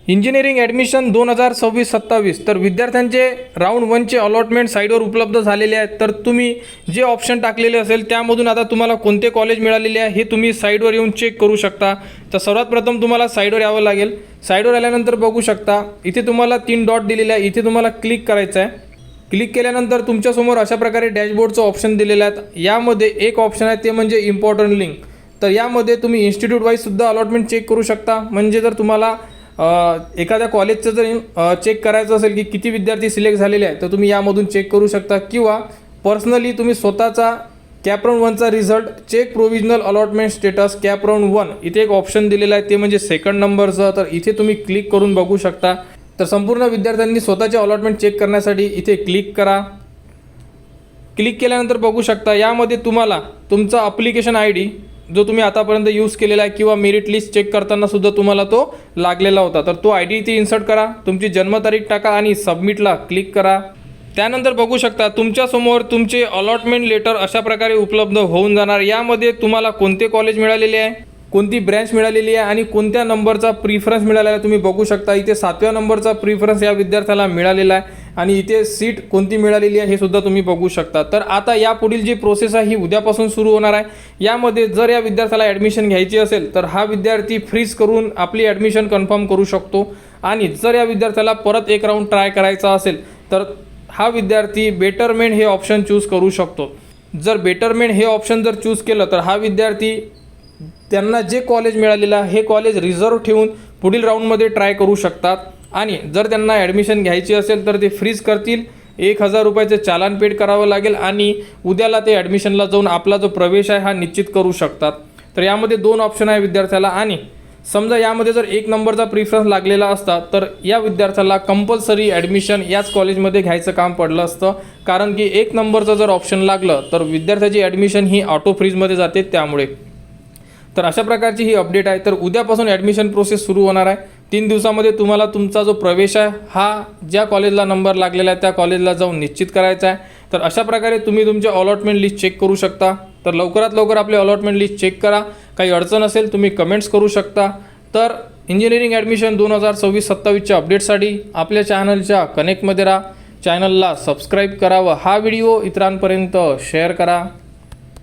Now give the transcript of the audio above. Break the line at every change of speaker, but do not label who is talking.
Engineering admission 2026-27 तर विद्यार्थ्यांचे round 1चे allotment साईटवर उपलब्ध झालेले आहेत। तर तुम्ही जे ऑप्शन टाकलेले असेल त्यामधून आता तुम्हाला कोणते कॉलेज मिळालेले आहे हे तुम्ही साईटवर येऊन चेक करू शकता। तर सर्वात प्रथम तुम्हाला साईटवर यावं लागेल। साईटवर आल्यानंतर बघू शकता इथे तुम्हाला 3 डॉट दिलेले आहे, इथे तुम्हाला क्लिक करायचं आहे। क्लिक केल्यानंतर तुमच्यासमोर अशा प्रकारे डॅशबोर्डचं ऑप्शन दिलेलं आहे। यामध्ये एक ऑप्शन आहे ते म्हणजे इम्पॉर्टंट लिंक। तर यामध्ये तुम्ही इन्स्टिट्यूट वाईज सुद्धा अलॉटमेंट चेक करू शकता। म्हणजे जर तुम्हाला एखाद्या कॉलेजचं जर चेक करायचं असेल की किती विद्यार्थी सिलेक्ट झालेले आहेत तर तुम्ही यामधून चेक करू शकता, किंवा पर्सनली तुम्ही स्वतःचा कॅप राऊंड 1चा result check provisional allotment status CAP round 1 इथे एक ऑप्शन दिलेला आहे ते म्हणजे सेकंड नंबरचं। तर इथे तुम्ही क्लिक करून बघू शकता। तर संपूर्ण विद्यार्थ्यांनी स्वतःचे अलॉटमेंट चेक करण्यासाठी इथे क्लिक करा। क्लिक केल्यानंतर बघू शकता यामध्ये तुम्हाला तुमचा ॲप्लिकेशन ID जो तुम्ही आतापर्यंत यूज केलेला आहे किंवा मेरिट लिस्ट चेक करताना सुद्धा तुम्हाला तो लागलेला होता, तर तो ID इथे इन्सर्ट करा, तुमची जन्मतारीख टाका आणि सबमिटला क्लिक करा। त्यानंतर बघू शकता तुमच्यासमोर तुमचे अलॉटमेंट लेटर अशा प्रकारे उपलब्ध होऊन जाणार। यामध्ये तुम्हाला कोणते कॉलेज मिळालेले आहे, कोणती ब्रँच मिळालेली आहे आणि कोणत्या नंबरचा प्रिफरन्स मिळालेला आहे तुम्ही बघू शकता। इथे 7व्या नंबरचा प्रिफरन्स या विद्यार्थ्याला मिळालेला आहे आणि इथे सीट कोणती मिळालेली आहे हे सुद्धा तुम्ही बघू शकता। तर आता यापुढील जी प्रोसेस आहे ही उद्यापासून सुरू होणार आहे। यामध्ये जर या विद्यार्थ्याला ॲडमिशन घ्यायची असेल तर हा विद्यार्थी फ्रीज करून आपली ॲडमिशन कन्फर्म करू शकतो, आणि जर या विद्यार्थ्याला परत एक राऊंड ट्राय करायचा असेल तर हा विद्यार्थी बेटरमेंट हे ऑप्शन चूज करू शकतो। जर बेटरमेंट हे ऑप्शन जर चूज केलं तर हा विद्यार्थी त्यांना जे कॉलेज मिळालेलं आहे हे कॉलेज रिझर्व ठेवून पुढील राऊंडमध्ये ट्राय करू शकतात, आणि जर त्यांना ॲडमिशन घ्यायची असेल तर ते फ्रीज करतील, 1000 रुपयाचे चालान पेड करावं लागेल आणि उद्याला ते ॲडमिशनला जाऊन आपला जो प्रवेश आहे हा निश्चित करू शकतात। तर यामध्ये 2 ऑप्शन आहे विद्यार्थ्याला, आणि समजा यामध्ये जर 1 नंबरचा प्रिफरन्स लागलेला असता तर या विद्यार्थ्याला कंपल्सरी ॲडमिशन याच कॉलेजमध्ये घ्यायचं काम पडलं असतं, कारण की 1 नंबरचं जर ऑप्शन लागलं तर विद्यार्थ्याची ॲडमिशन ही ऑटो फ्रीजमध्ये जाते त्यामुळे। तर अशा प्रकारची ही अपडेट आहे। तर उद्यापासून ॲडमिशन प्रोसेस सुरू होणार आहे। 3 दिवसामध्ये तुम्हाला तुमचा जो प्रवेश आहे हा ज्या कॉलेजला नंबर लागलेला आहे त्या कॉलेजला जाऊन निश्चित करायचा आहे। तर अशा प्रकारे तुम्ही तुमचे अलॉटमेंट लिस्ट चेक करू शकता। तर लवकरात लवकर आपले अलॉटमेंट लिस्ट चेक करा। काही अडचण असेल तुम्ही कमेंट्स करू शकता। तर इंजिनिअरिंग ॲडमिशन 2026-27च्या अपडेटसाठी आपल्या चॅनलच्या कनेक्टमध्ये राहा, चॅनलला सबस्क्राईब करा व हा व्हिडिओ इतरांपर्यंत शेअर करा।